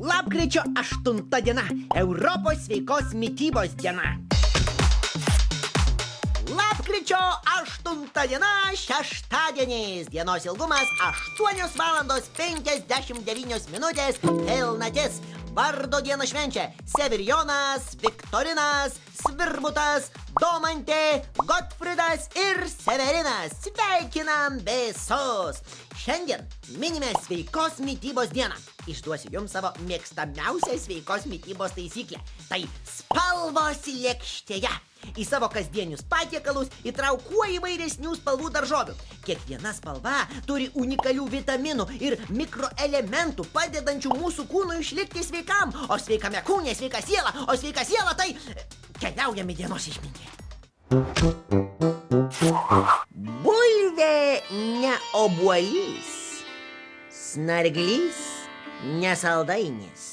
Lapkričio 8 diena – Europos sveikos mitybos diena. Lapkričio 8 diena – šeštadienis. Dienos ilgumas 8 valandos 59 minutės pilnatis. Vardo dieną švenčia Severijonas, Viktorinas, Svirbutas, Domantė, Gotfridas ir Severinas. Sveikinam visus! Šiandien minime sveikos mitybos dieną. Išduosiu jums savo mėgstamiausią sveikos mitybos taisyklę. Tai spalvos lėkštėje. Į savo kasdienius patiekalus įtrauk kuo įvairesnių spalvų daržovių. Kiekviena spalva turi unikalių vitaminų ir mikroelementų, padedančių mūsų kūnui išlikti sveikam. O sveikame kūne sveika siela, o sveika siela tai... Keliaujame dienos išmintį. Bulvė ne obuolys, snarglys ne saldainis,